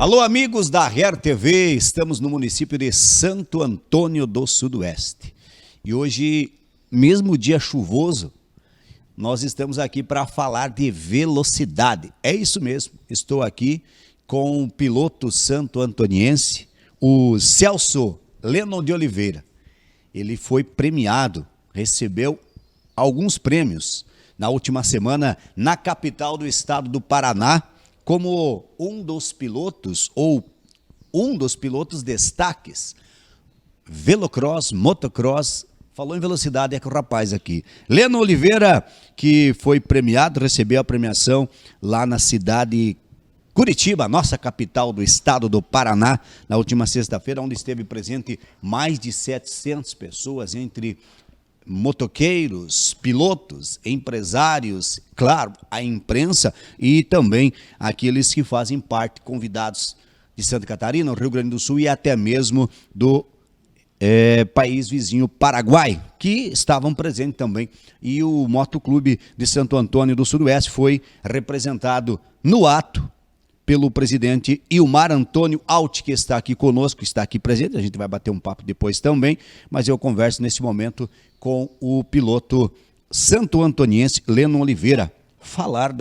Alô, amigos da RER TV, estamos no município de Santo Antônio do Sudoeste. E hoje, mesmo dia chuvoso, nós estamos aqui para falar de velocidade. É isso mesmo, estou aqui com o piloto santo-antoniense, o Celso Lennon de Oliveira. Ele foi premiado, recebeu alguns prêmios na última semana na capital do estado do Paraná, como um dos pilotos destaques, velocross, motocross. Falou em velocidade, é que o rapaz aqui. Lennon Oliveira, que foi premiado, recebeu a premiação lá na cidade Curitiba, nossa capital do estado do Paraná, na última sexta-feira, onde esteve presente mais de 700 pessoas, entre motoqueiros, pilotos, empresários, claro, a imprensa e também aqueles que fazem parte, convidados de Santa Catarina, Rio Grande do Sul e até mesmo do país vizinho Paraguai, que estavam presentes também. E o Motoclube de Santo Antônio do Sudoeste foi representado no ato pelo presidente Ilmar Antônio Alt, que está aqui conosco, está aqui presente. A gente vai bater um papo depois também, mas eu converso nesse momento com o piloto santo-antoniense Lennon Oliveira, falar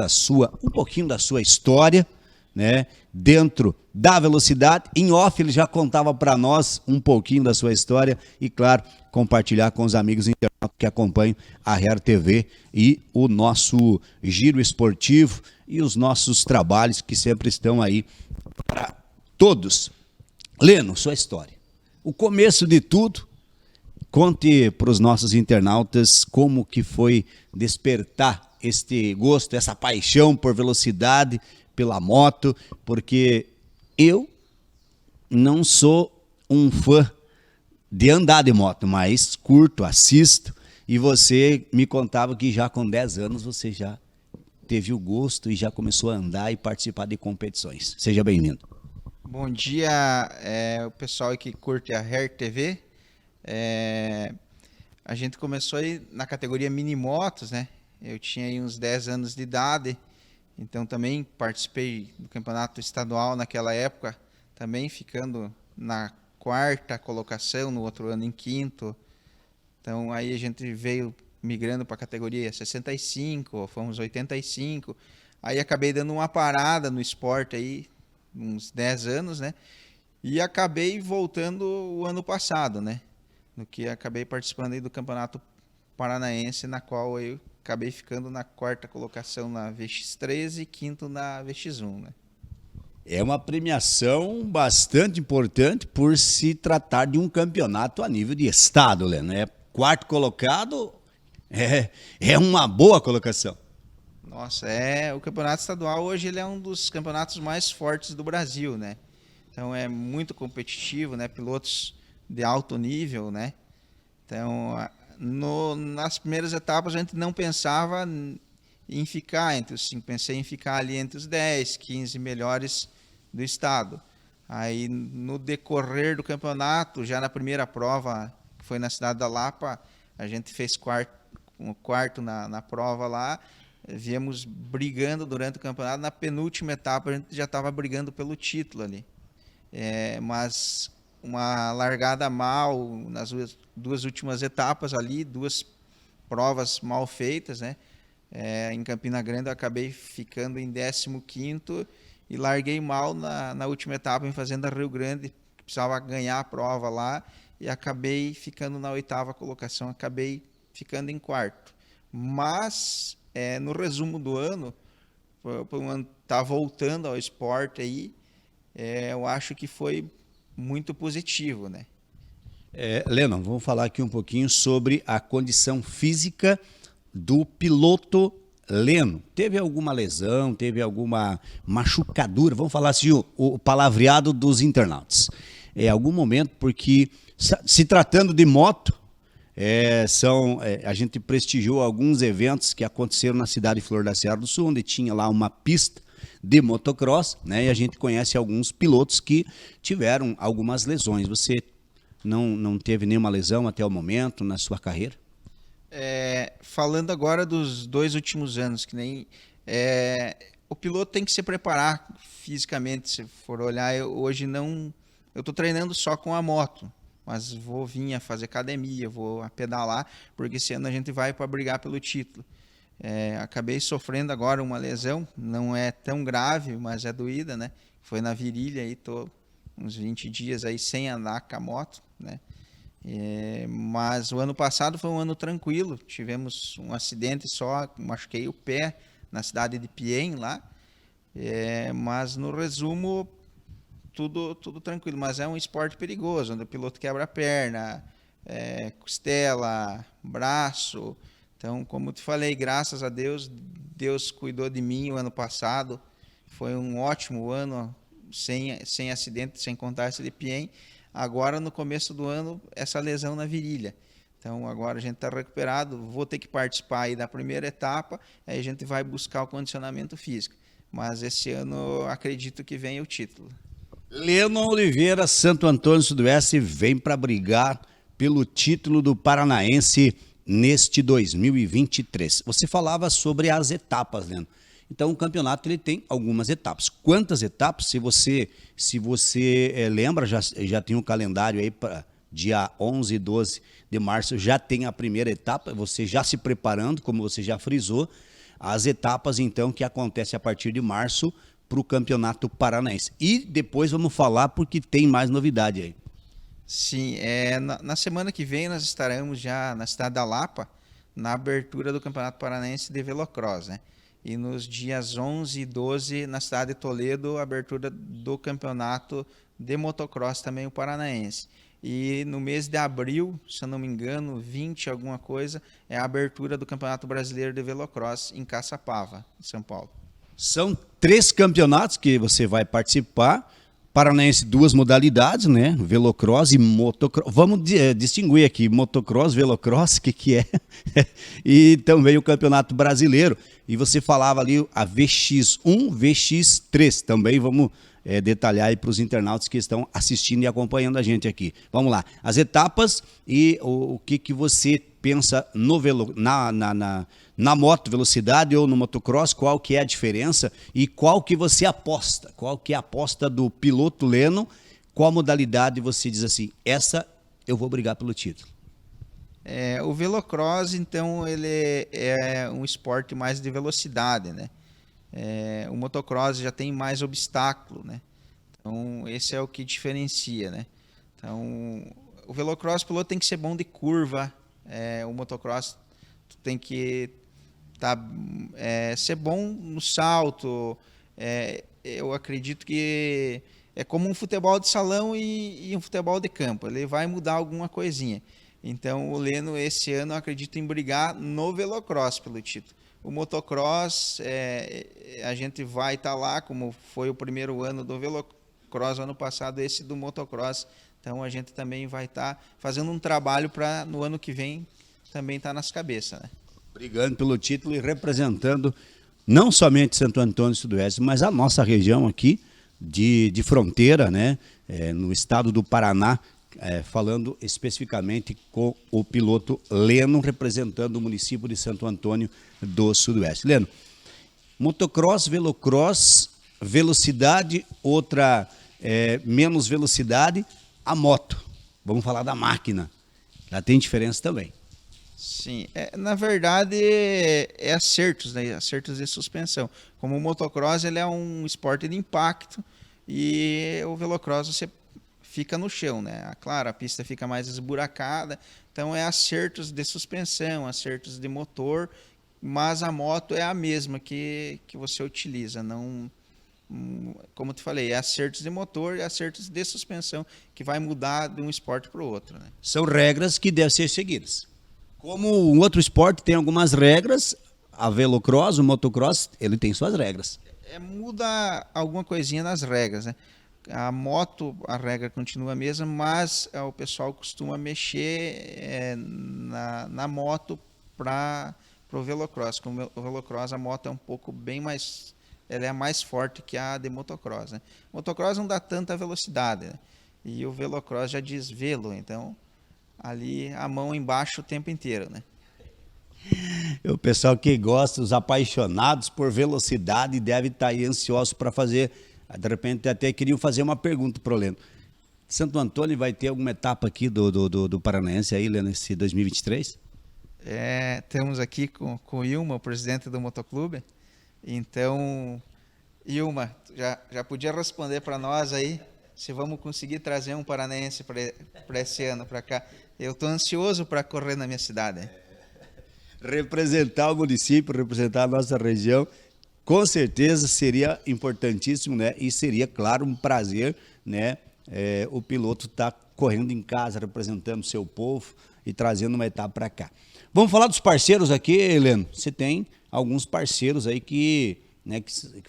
um pouquinho da sua história, né, dentro da velocidade. Em off ele já contava para nós um pouquinho da sua história e, claro, compartilhar com os amigos internautas que acompanham a RER TV e o nosso giro esportivo e os nossos trabalhos que sempre estão aí para todos. Leno, sua história. O começo de tudo, conte para os nossos internautas como que foi despertar este gosto, essa paixão por velocidade, pela moto, porque eu não sou um fã de andar de moto, mas curto, assisto, e você me contava que já com 10 anos você já teve o gosto e já começou a andar e participar de competições. Seja bem-vindo. Bom dia, o pessoal que curte a RER TV. A gente começou aí na categoria mini motos, né? Eu tinha aí uns 10 anos de idade, então também participei do campeonato estadual naquela época, também ficando na 4ª colocação, no outro ano em 5º. Então aí a gente veio migrando para a categoria 65, fomos 85. Aí acabei dando uma parada no esporte aí, uns 10 anos, né? E acabei voltando o ano passado, né? No que acabei participando aí do Campeonato Paranaense, na qual eu acabei ficando na 4ª colocação na VX3 e 5º na VX1, né? É uma premiação bastante importante por se tratar de um campeonato a nível de estado, Leno. 4º colocado é uma boa colocação. Nossa, o campeonato estadual hoje ele é um dos campeonatos mais fortes do Brasil, né? Então é muito competitivo, né? Pilotos de alto nível, né? Então, nas primeiras etapas a gente não pensava em ficar entre os 5, pensei em ficar ali entre os 10, 15 melhores do estado. Aí no decorrer do campeonato, já na primeira prova, que foi na cidade da Lapa, a gente fez quarto na prova lá, viemos brigando durante o campeonato. Na penúltima etapa a gente já estava brigando pelo título ali. Mas uma largada mal nas duas últimas etapas ali, 2 provas mal feitas, né? Em Campina Grande eu acabei ficando em 15º e larguei mal na última etapa em Fazenda Rio Grande, que precisava ganhar a prova lá, e acabei ficando na 8ª colocação, acabei ficando em 4º. Mas no resumo do ano, por um ano tá voltando ao esporte aí, eu acho que foi muito positivo, né? Lennon, vamos falar aqui um pouquinho sobre a condição física do piloto Leno. Teve alguma lesão, teve alguma machucadura? Vamos falar assim, o palavreado dos internautas. Algum momento, porque se tratando de moto, a gente prestigiou alguns eventos que aconteceram na cidade de Flor da Serra do Sul, onde tinha lá uma pista de motocross, né? E a gente conhece alguns pilotos que tiveram algumas lesões. Você não teve nenhuma lesão até o momento na sua carreira? Falando agora dos 2 últimos anos, que nem o piloto tem que se preparar fisicamente. Se for olhar, hoje não... Eu estou treinando só com a moto, mas vou vir a fazer academia, vou a pedalar, porque esse ano a gente vai para brigar pelo título. Acabei sofrendo agora uma lesão, não é tão grave, mas é doída, né? Foi na virilha, aí estou uns 20 dias aí sem andar com a moto, né? Mas o ano passado foi um ano tranquilo, tivemos um acidente só, machuquei o pé na cidade de Piem lá, mas no resumo tudo tranquilo, mas é um esporte perigoso, onde o piloto quebra a perna, costela, braço. Então, como eu te falei, graças a Deus, Deus cuidou de mim o ano passado, foi um ótimo ano, sem acidente, sem contar esse de Piem. Agora, no começo do ano, essa lesão na virilha. Então, agora a gente está recuperado, vou ter que participar aí da primeira etapa, aí a gente vai buscar o condicionamento físico. Mas esse ano, acredito que vem o título. Leno Oliveira, Santo Antônio Sudoeste, vem para brigar pelo título do Paranaense neste 2023. Você falava sobre as etapas, Leno. Então, o campeonato ele tem algumas etapas. Quantas etapas? Se você lembra, já tem um calendário aí para dia 11 e 12 de março, já tem a primeira etapa, você já se preparando, como você já frisou, as etapas, então, que acontecem a partir de março para o Campeonato Paranaense. E depois vamos falar, porque tem mais novidade aí. Sim, na semana que vem nós estaremos já na cidade da Lapa, na abertura do Campeonato Paranaense de Velocross, né? E nos dias 11 e 12, na cidade de Toledo, a abertura do campeonato de motocross também, o paranaense. E no mês de abril, se eu não me engano, 20 alguma coisa, é a abertura do Campeonato Brasileiro de Velocross em Caçapava, em São Paulo. São 3 campeonatos que você vai participar. Paranaense, 2 modalidades, né? Velocross e motocross. Vamos distinguir aqui, motocross, velocross, o que é? E também o Campeonato Brasileiro. E você falava ali a VX1, VX3. Também vamos detalhar aí para os internautas que estão assistindo e acompanhando a gente aqui. Vamos lá, as etapas e o que você pensa na moto velocidade ou no motocross, qual que é a diferença e qual que você aposta, qual que é a aposta do piloto Leno, qual modalidade você diz assim, essa eu vou brigar pelo título. O velocross, então, ele é um esporte mais de velocidade, né? O motocross já tem mais obstáculo, né? Então, esse é o que diferencia, né? Então, o velocross, o piloto tem que ser bom de curva, o motocross tem que ser bom no salto. Eu acredito que é como um futebol de salão e um futebol de campo, ele vai mudar alguma coisinha. Então, o Leno, esse ano, eu acredito em brigar no velocross pelo título. O motocross, a gente vai estar lá, como foi o primeiro ano do velocross, ano passado, esse do motocross. Então, a gente também vai estar fazendo um trabalho para, no ano que vem, também estar nas cabeças, né? Brigando pelo título e representando não somente Santo Antônio Sudoeste, mas a nossa região aqui de fronteira, né? No estado do Paraná, falando especificamente com o piloto Leno, representando o município de Santo Antônio do Sudoeste. Leno, motocross, velocross, velocidade, outra menos velocidade, a moto. Vamos falar da máquina. Ela tem diferença também. Sim, na verdade é acertos, né? Acertos de suspensão. Como o motocross, ele é um esporte de impacto e o velocross você fica no chão, né? Claro, a pista fica mais esburacada, então é acertos de suspensão, acertos de motor, mas a moto é a mesma que você utiliza, não, como te falei, é acertos de motor e acertos de suspensão que vai mudar de um esporte para o outro, né? São regras que devem ser seguidas. Como um outro esporte tem algumas regras, a velocross, o motocross, ele tem suas regras. Muda alguma coisinha nas regras, né? A moto, a regra continua a mesma, mas o pessoal costuma mexer na moto para o velocross. Como o velocross, a moto é um pouco bem mais... Ela é mais forte que a de motocross, né? Motocross não dá tanta velocidade, né? E o velocross já diz velo, então ali a mão embaixo o tempo inteiro, né? O pessoal que gosta, os apaixonados por velocidade, deve estar aí ansiosos para fazer. De repente, até queriam fazer uma pergunta para o Leno. Santo Antônio vai ter alguma etapa aqui do Paranaense aí, Leno, nesse 2023? Estamos aqui com o Ilma, o presidente do motoclube. Então, Ilma, já podia responder para nós aí se vamos conseguir trazer um paranaense para esse ano para cá. Eu estou ansioso para correr na minha cidade. Representar o município, representar a nossa região, com certeza seria importantíssimo, né? E seria, claro, um prazer, né? O piloto está correndo em casa, representando o seu povo e trazendo uma etapa para cá. Vamos falar dos parceiros aqui, Heleno. Você tem alguns parceiros aí que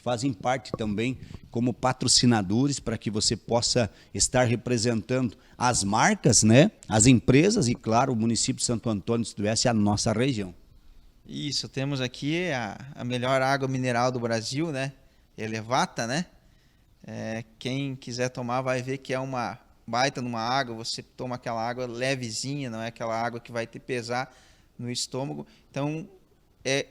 fazem parte também como patrocinadores para que você possa estar representando as marcas, né? As empresas e, claro, o município de Santo Antônio do Sudoeste, a nossa região. Isso, temos aqui a melhor água mineral do Brasil, né? Elevata, né? Quem quiser tomar vai ver que é uma baita numa água, você toma aquela água levezinha, não é aquela água que vai te pesar no estômago. Então,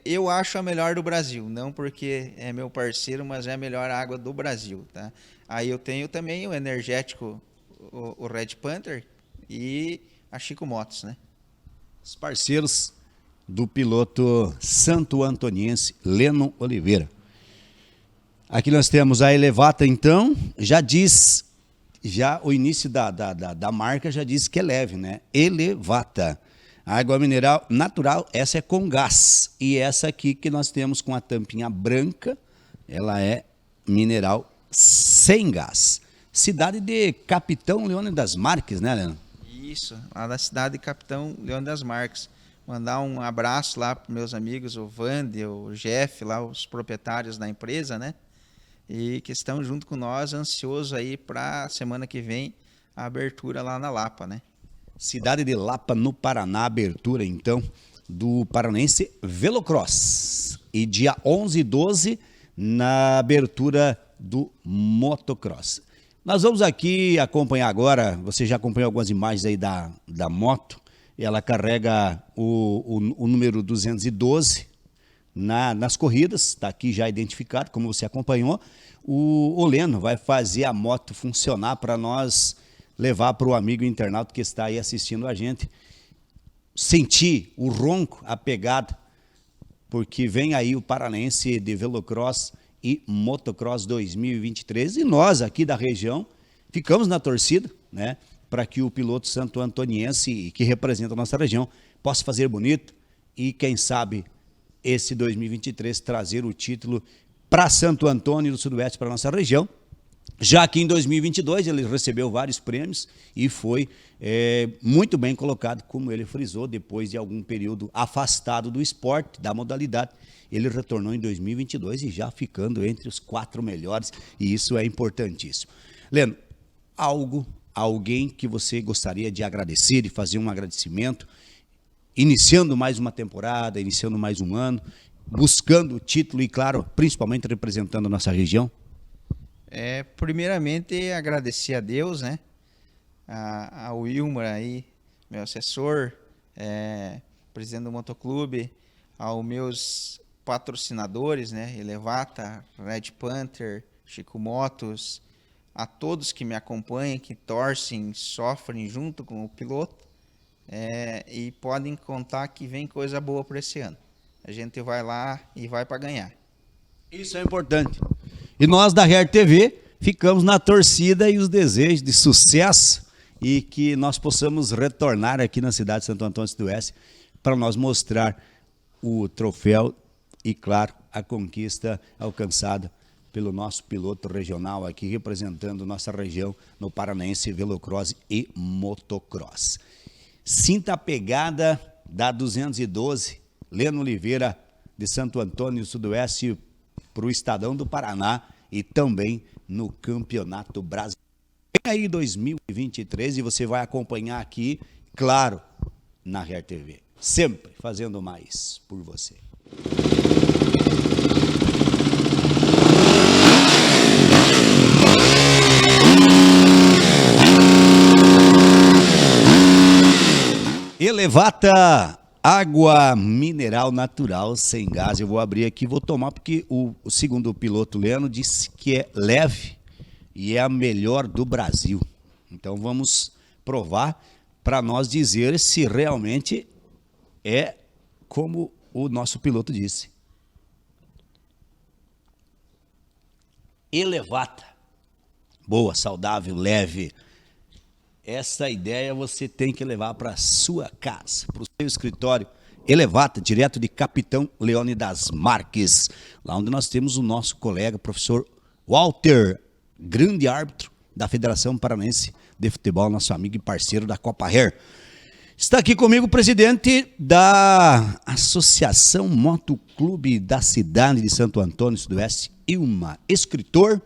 eu acho a melhor do Brasil, não porque é meu parceiro, mas é a melhor água do Brasil, tá? Aí eu tenho também o energético, o Red Panther e a Chico Motos, né? Os parceiros do piloto santo antoniense Leno Oliveira. Aqui nós temos a Elevata, então, já o início da marca já diz que é leve, né? Elevata. A água mineral natural, essa é com gás. E essa aqui que nós temos com a tampinha branca, ela é mineral sem gás. Cidade de Capitão Leone das Marques, né, Heleno? Isso, lá da cidade de Capitão Leone das Marques. Mandar um abraço lá para meus amigos, o Vande, o Jeff, lá os proprietários da empresa, né? E que estão junto com nós, ansiosos aí para a semana que vem, a abertura lá na Lapa, né? Cidade de Lapa, no Paraná, abertura, então, do Paranaense Velocross. E dia 11 e 12, na abertura do Motocross. Nós vamos aqui acompanhar agora, você já acompanhou algumas imagens aí da moto, ela carrega o número 212 nas corridas, está aqui já identificado, como você acompanhou. O Leno vai fazer a moto funcionar para nós levar para o amigo internauta que está aí assistindo a gente, sentir o ronco, a pegada, porque vem aí o Paranaense de Velocross e Motocross 2023, e nós aqui da região ficamos na torcida, né, para que o piloto santo antoniense, que representa a nossa região, possa fazer bonito e, quem sabe, esse 2023 trazer o título para Santo Antônio do Sudoeste, para a nossa região. Já que em 2022 ele recebeu vários prêmios e foi muito bem colocado, como ele frisou, depois de algum período afastado do esporte, da modalidade. Ele retornou em 2022 e já ficando entre os 4 melhores, e isso é importantíssimo. Leno, alguém que você gostaria de agradecer, de fazer um agradecimento, iniciando mais uma temporada, iniciando mais um ano, buscando o título e, claro, principalmente representando a nossa região? Primeiramente, agradecer a Deus, né? Ao Wilmar aí, meu assessor, presidente do motoclube, aos meus patrocinadores, né? Elevata, Red Panther, Chico Motos, a todos que me acompanham, que torcem, sofrem junto com o piloto, e podem contar que vem coisa boa para esse ano. A gente vai lá e vai para ganhar. Isso é importante. E nós da Real TV ficamos na torcida e os desejos de sucesso e que nós possamos retornar aqui na cidade de Santo Antônio do Sudoeste para nós mostrar o troféu e, claro, a conquista alcançada pelo nosso piloto regional aqui representando nossa região no Paranaense Velocross e Motocross. Sinta a pegada da 212, Leno Oliveira de Santo Antônio do Sudoeste para o Estadão do Paraná e também no Campeonato Brasileiro. Vem aí 2023 e você vai acompanhar aqui, claro, na Real TV. Sempre fazendo mais por você. Elevata, Água mineral natural, sem gás. Eu vou abrir aqui e vou tomar, porque o segundo piloto Leno disse que é leve e é a melhor do Brasil. Então vamos provar para nós dizer se realmente é como o nosso piloto disse. Elevata. Boa, saudável, leve. Essa ideia você tem que levar para a sua casa, para o seu escritório. Elevata, direto de Capitão Leônidas Marques, lá onde nós temos o nosso colega, professor Walter, grande árbitro da Federação Paranaense de Futebol, nosso amigo e parceiro da Copa Hair. Está aqui comigo o presidente da Associação Motoclube da cidade de Santo Antônio Sudoeste, Ilma, escritor,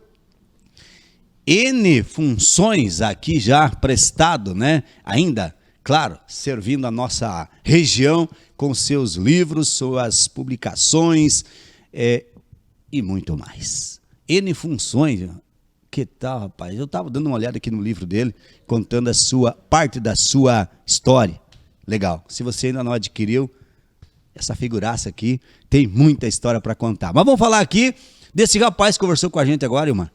N funções aqui já prestado, né? Ainda, claro, servindo a nossa região com seus livros, suas publicações e muito mais. N funções, que tal, rapaz? Eu estava dando uma olhada aqui no livro dele, contando a sua parte da sua história. Legal. Se você ainda não adquiriu, essa figuraça aqui tem muita história para contar. Mas vamos falar aqui desse rapaz que conversou com a gente agora, Ilmar.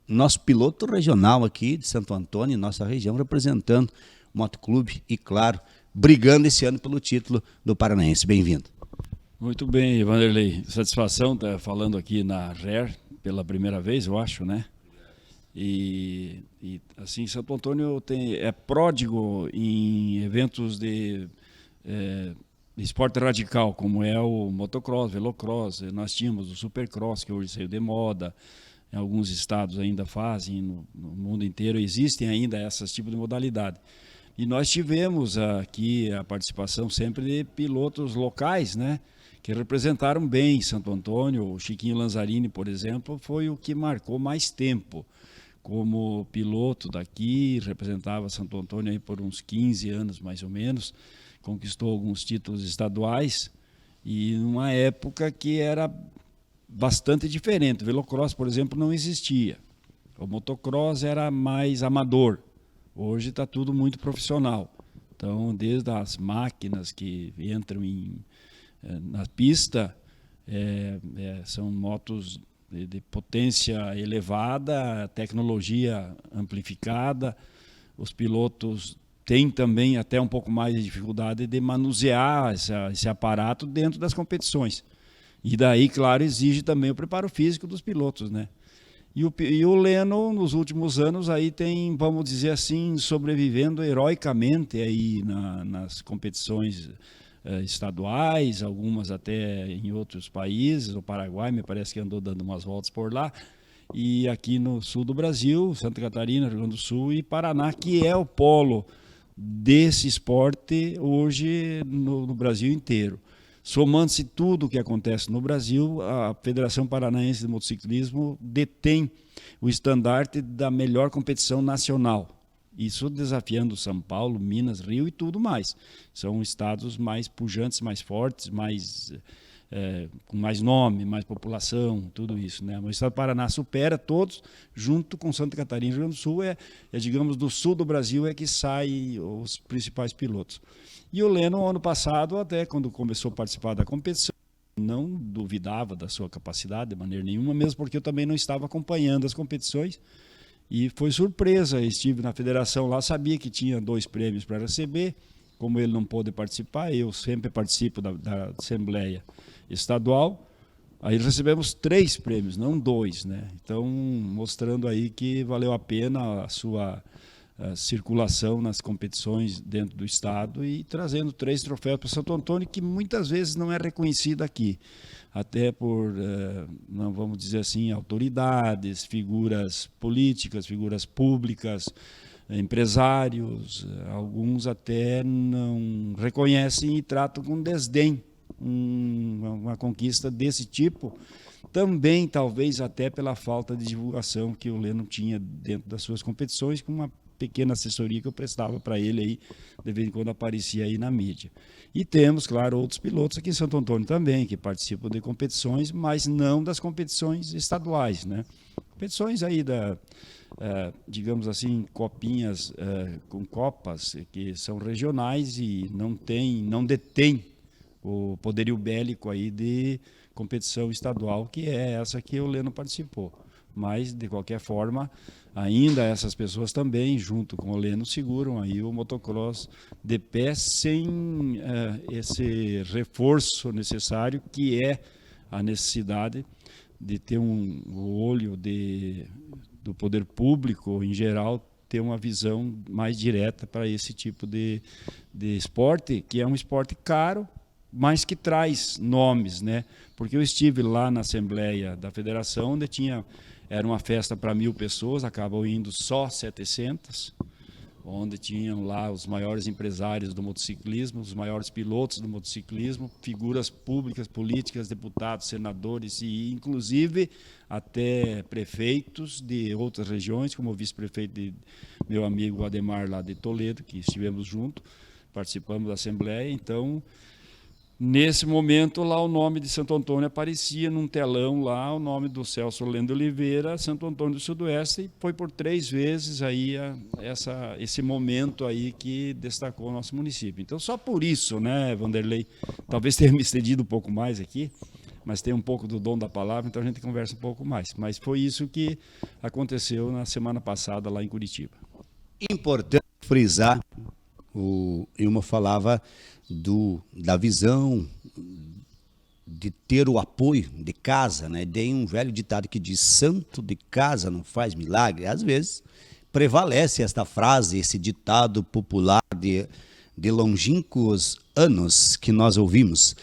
Nosso piloto regional aqui de Santo Antônio, nossa região, representando o Motoclube e, claro, brigando esse ano pelo título do Paranaense. Bem-vindo. Muito bem, Vanderlei. Satisfação estar falando aqui na RER pela primeira vez, eu acho, né? E assim, Santo Antônio é pródigo em eventos de esporte radical, como é o motocross, velocross. Nós tínhamos o supercross, que hoje saiu de moda. Em alguns estados ainda fazem, no mundo inteiro existem ainda esses tipos de modalidade. E nós tivemos aqui a participação sempre de pilotos locais, né, que representaram bem Santo Antônio. O Chiquinho Lanzarini, por exemplo, foi o que marcou mais tempo como piloto daqui, representava Santo Antônio aí por uns 15 anos mais ou menos, conquistou alguns títulos estaduais e numa época que era bastante diferente. O velocross, por exemplo, não existia. O motocross era mais amador. Hoje está tudo muito profissional. Então, desde as máquinas que entram na pista, são motos de potência elevada, tecnologia amplificada. Os pilotos têm também até um pouco mais de dificuldade de manusear esse aparato dentro das competições. E daí, claro, exige também o preparo físico dos pilotos, né? E o Leno, nos últimos anos, aí tem, vamos dizer assim, sobrevivendo heroicamente aí nas competições estaduais, algumas até em outros países. O Paraguai, me parece que andou dando umas voltas por lá. E aqui no sul do Brasil, Santa Catarina, Rio Grande do Sul e Paraná, que é o polo desse esporte hoje no Brasil inteiro. Somando-se tudo o que acontece no Brasil, a Federação Paranaense de Motociclismo detém o estandarte da melhor competição nacional. Isso desafiando São Paulo, Minas, Rio e tudo mais. São estados mais pujantes, mais fortes, com mais nome, mais população, tudo isso, né? O estado do Paraná supera todos, junto com Santa Catarina e Rio Grande do Sul, digamos, do sul do Brasil é que saem os principais pilotos. E o Leno, ano passado, até quando começou a participar da competição, não duvidava da sua capacidade de maneira nenhuma, mesmo porque eu também não estava acompanhando as competições. E foi surpresa, estive na federação lá, sabia que tinha 2 prêmios para receber, como ele não pôde participar, eu sempre participo da Assembleia Estadual, aí recebemos 3 prêmios, não 2, né? Então, mostrando aí que valeu a pena a sua circulação nas competições dentro do estado e trazendo 3 troféus para Santo Antônio, que muitas vezes não é reconhecido aqui, até por, não vamos dizer assim, autoridades, figuras políticas, figuras públicas, empresários, alguns até não reconhecem e tratam com desdém uma conquista desse tipo, também talvez até pela falta de divulgação que o Leno tinha dentro das suas competições, com uma pequena assessoria que eu prestava para ele aí, de vez em quando aparecia aí na mídia. E temos, claro, outros pilotos aqui em Santo Antônio também, que participam de competições, mas não das competições estaduais, né? Competições aí digamos assim, copinhas com copas que são regionais e não detém o poderio bélico aí de competição estadual, que é essa que o Leno participou. Mas, de qualquer forma, ainda essas pessoas também, junto com o Leno, seguram aí o motocross de pé sem esse reforço necessário, que é a necessidade de ter o olho do poder público, em geral, ter uma visão mais direta para esse tipo de esporte, que é um esporte caro, mas que traz nomes, né? Porque eu estive lá na Assembleia da Federação, onde era uma festa para 1.000 pessoas, acabou indo só 700, onde tinham lá os maiores empresários do motociclismo, os maiores pilotos do motociclismo, figuras públicas, políticas, deputados, senadores e, inclusive, até prefeitos de outras regiões, como o vice-prefeito de meu amigo Ademar, lá de Toledo, que estivemos juntos, participamos da Assembleia. Então, nesse momento, lá o nome de Santo Antônio aparecia num telão lá, o nome do Celso Lendo Oliveira, Santo Antônio do Sudoeste, e foi por 3 vezes aí esse momento aí que destacou o nosso município. Então, só por isso, né, Vanderlei, talvez tenha me estendido um pouco mais aqui, mas tem um pouco do dom da palavra, então a gente conversa um pouco mais. Mas foi isso que aconteceu na semana passada lá em Curitiba. Importante frisar, o Ilma falava da visão de ter o apoio de casa, né? Tem um velho ditado que diz: santo de casa não faz milagre. Às vezes prevalece esta frase, esse ditado popular de longínquos anos que nós ouvimos.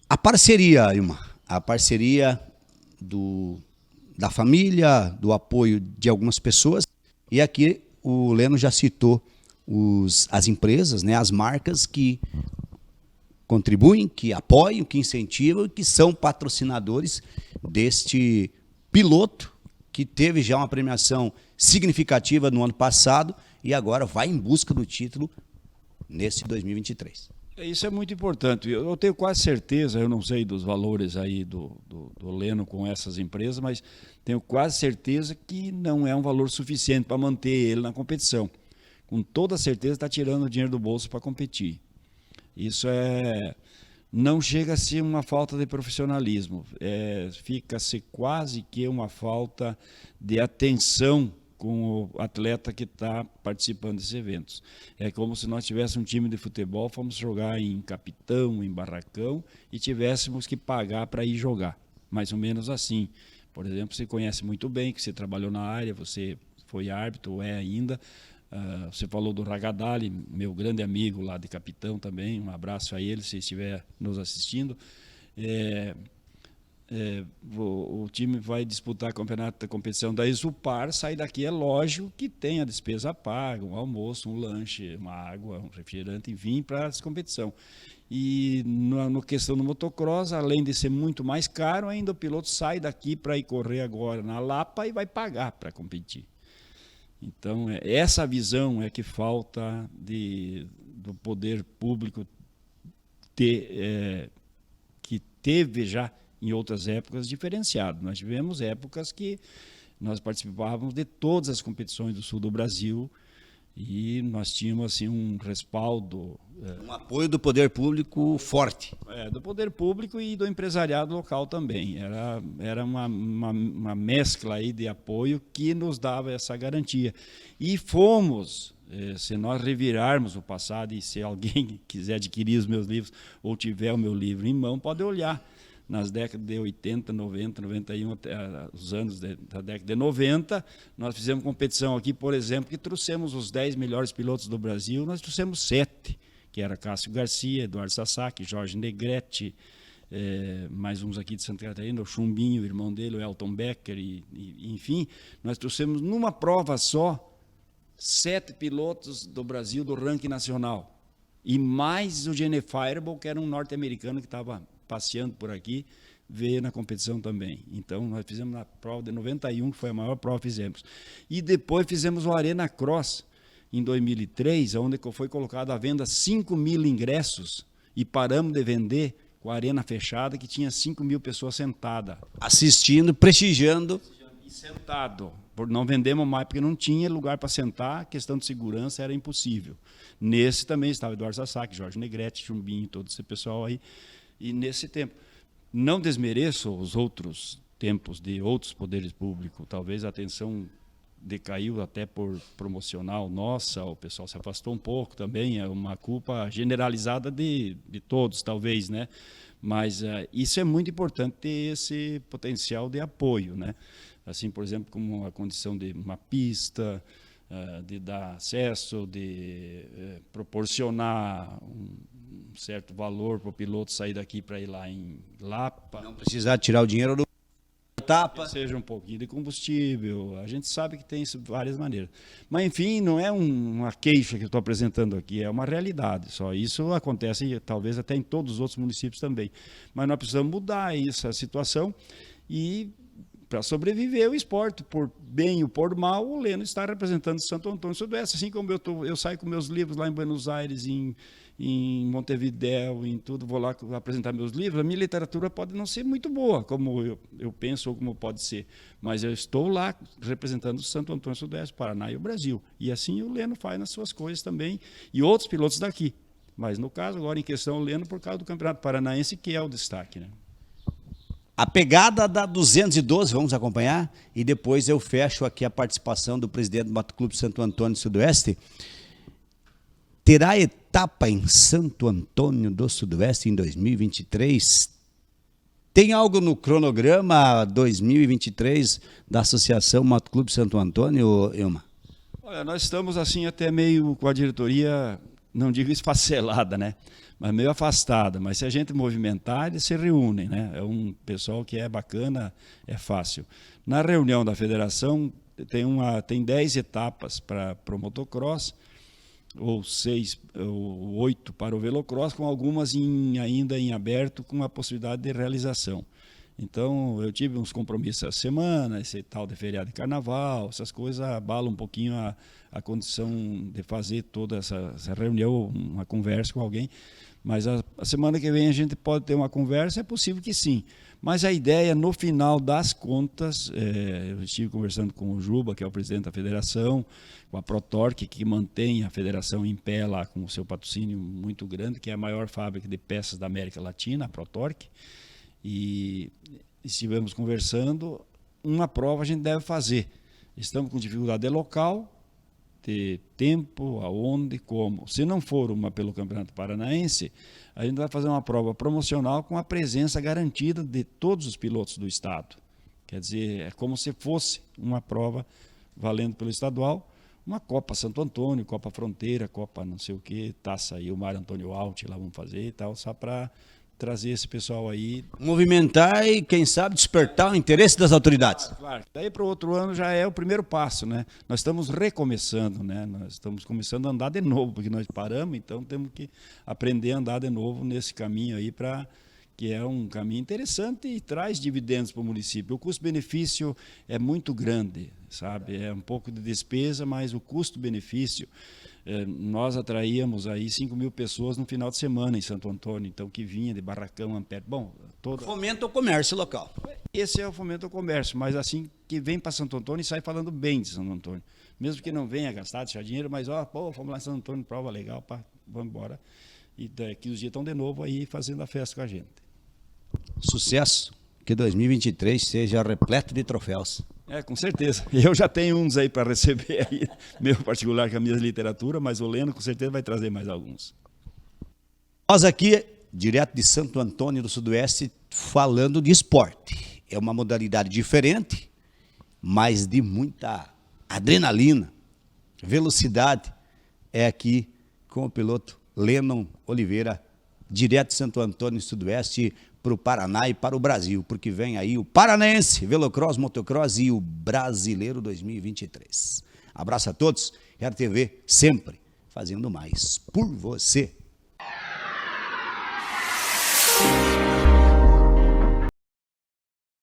A parceria, Ilma, a parceria da família, do apoio de algumas pessoas, e aqui o Leno já citou as empresas, né, as marcas que contribuem, que apoiam, que incentivam e que são patrocinadores deste piloto que teve já uma premiação significativa no ano passado e agora vai em busca do título nesse 2023. Isso é muito importante. Eu tenho quase certeza, eu não sei dos valores aí do Leno com essas empresas, mas tenho quase certeza que não é um valor suficiente para manter ele na competição. Com toda certeza está tirando o dinheiro do bolso para competir. Isso não chega a ser uma falta de profissionalismo, fica-se quase que uma falta de atenção com o atleta que está participando desses eventos. É como se nós tivéssemos um time de futebol, fomos jogar em Capitão, em Barracão, e tivéssemos que pagar para ir jogar. Mais ou menos assim. Por exemplo, você conhece muito bem, que você trabalhou na área, você foi árbitro, ou é ainda. Você falou do Ragadali, meu grande amigo lá de Capitão também, um abraço a ele se estiver nos assistindo. O time vai disputar a competição da Exupar, sai daqui, é lógico que tem a despesa paga, um almoço, um lanche, uma água, um refrigerante, enfim, para essa competição. E na questão do motocross, além de ser muito mais caro, ainda o piloto sai daqui para ir correr agora na Lapa e vai pagar para competir. Então, essa visão é que falta do poder público que teve já em outras épocas diferenciado. Nós tivemos épocas que nós participávamos de todas as competições do sul do Brasil e nós tínhamos assim, um respaldo. Um apoio do poder público forte. Do poder público e do empresariado local também. Era uma mescla aí de apoio que nos dava essa garantia. E fomos, se nós revirarmos o passado, e se alguém quiser adquirir os meus livros ou tiver o meu livro em mão, pode olhar. Nas décadas de 80, 90, 91, até os anos da década de 90, nós fizemos competição aqui, por exemplo, que trouxemos os 10 melhores pilotos do Brasil, nós trouxemos 7, que era Cássio Garcia, Eduardo Sasaki, Jorge Negrete, mais uns aqui de Santa Catarina, o Chumbinho, o irmão dele, o Elton Becker, enfim, nós trouxemos numa prova só 7 pilotos do Brasil do ranking nacional, e mais o Gene Fireball, que era um norte-americano que estava passeando por aqui, veio na competição também. Então, nós fizemos na prova de 91, que foi a maior prova que fizemos. E depois fizemos o Arena Cross, em 2003, onde foi colocado à venda 5.000 ingressos e paramos de vender com a arena fechada, que tinha 5.000 pessoas sentadas. Assistindo, prestigiando. E sentado. Não vendemos mais porque não tinha lugar para sentar, a questão de segurança era impossível. Nesse também estava Eduardo Sasaki, Jorge Negrete, Chumbinho, todo esse pessoal aí. E nesse tempo, não desmereço os outros tempos de outros poderes públicos, talvez a atenção decaiu até por promocional nossa, o pessoal se afastou um pouco também, é uma culpa generalizada de todos, talvez, né? Mas isso é muito importante, ter esse potencial de apoio, né? Assim, por exemplo, como a condição de uma pista, de dar acesso, de proporcionar um certo valor para o piloto sair daqui para ir lá em Lapa. Não precisar tirar o dinheiro do tapa. Que seja um pouquinho de combustível, a gente sabe que tem várias maneiras. Mas, enfim, não é uma queixa que eu estou apresentando aqui, é uma realidade só. Isso acontece, talvez, até em todos os outros municípios também. Mas nós precisamos mudar essa situação e, para sobreviver o esporte, por bem ou por mal, o Leno está representando Santo Antônio Sudoeste, assim como eu saio com meus livros lá em Buenos Aires, em Montevidéu, em tudo, vou lá apresentar meus livros, a minha literatura pode não ser muito boa, como eu penso ou como pode ser, mas eu estou lá representando Santo Antônio Sudoeste, Paraná e o Brasil, e assim o Leno faz nas suas coisas também, e outros pilotos daqui, mas no caso, agora em questão, o Leno por causa do Campeonato Paranaense, que é o destaque, né? A pegada da 212, vamos acompanhar, e depois eu fecho aqui a participação do presidente do Motoclube Santo Antônio Sudoeste. Terá etapa em Santo Antônio do Sudoeste em 2023? Tem algo no cronograma 2023 da Associação Motoclube Santo Antônio, Ilma? Olha, nós estamos assim até meio com a diretoria, não digo esfacelada, né? Mas meio afastada. Mas se a gente movimentar, eles se reúnem, né? É um pessoal que é bacana, é fácil. Na reunião da federação, tem 10 etapas para o motocross, ou 6 ou 8 para o velocross, com algumas ainda em aberto, com a possibilidade de realização. Então, eu tive uns compromissos essa semana, esse tal de feriado de carnaval, essas coisas abalam um pouquinho a condição de fazer toda essa reunião, uma conversa com alguém. Mas a semana que vem a gente pode ter uma conversa, é possível que sim. Mas a ideia, no final das contas, eu estive conversando com o Juba, que é o presidente da federação, com a Protorque, que mantém a federação em pé lá com o seu patrocínio muito grande, que é a maior fábrica de peças da América Latina, a Protorque. E estivemos conversando, uma prova a gente deve fazer. Estamos com dificuldade de local, de tempo, aonde, como. Se não for uma pelo Campeonato Paranaense, a gente vai fazer uma prova promocional com a presença garantida de todos os pilotos do estado. Quer dizer, é como se fosse uma prova valendo pelo estadual, uma Copa Santo Antônio, Copa Fronteira, Copa não sei o que, Taça aí, o Mário Antônio Alt lá vamos fazer e tal, só para trazer esse pessoal aí. Movimentar e, quem sabe, despertar o interesse das autoridades. Claro. Daí para o outro ano já é o primeiro passo, né? Nós estamos recomeçando, né? Nós estamos começando a andar de novo, porque nós paramos, então temos que aprender a andar de novo nesse caminho aí, que é um caminho interessante e traz dividendos para o município. O custo-benefício é muito grande, sabe? É um pouco de despesa, mas o custo-benefício, nós atraíamos aí 5 mil pessoas no final de semana em Santo Antônio, então que vinha de Barracão, Ampere, Fomenta o comércio local. Esse é o fomento ao comércio, mas assim, que vem para Santo Antônio e sai falando bem de Santo Antônio. Mesmo que não venha gastar, deixar dinheiro, mas vamos lá em Santo Antônio, prova legal, vamos embora. E daqui os dias estão de novo aí fazendo a festa com a gente. Sucesso, que 2023 seja repleto de troféus. Com certeza. Eu já tenho uns aí para receber aí, meu particular com a minha literatura, mas o Leno com certeza vai trazer mais alguns. Nós aqui, direto de Santo Antônio do Sudoeste, falando de esporte. É uma modalidade diferente, mas de muita adrenalina, velocidade. É aqui com o piloto Lennon Oliveira, direto de Santo Antônio do Sudoeste, para o Paraná e para o Brasil, porque vem aí o Paranaense, Velocross, Motocross e o Brasileiro 2023. Abraço a todos, RTV sempre fazendo mais por você.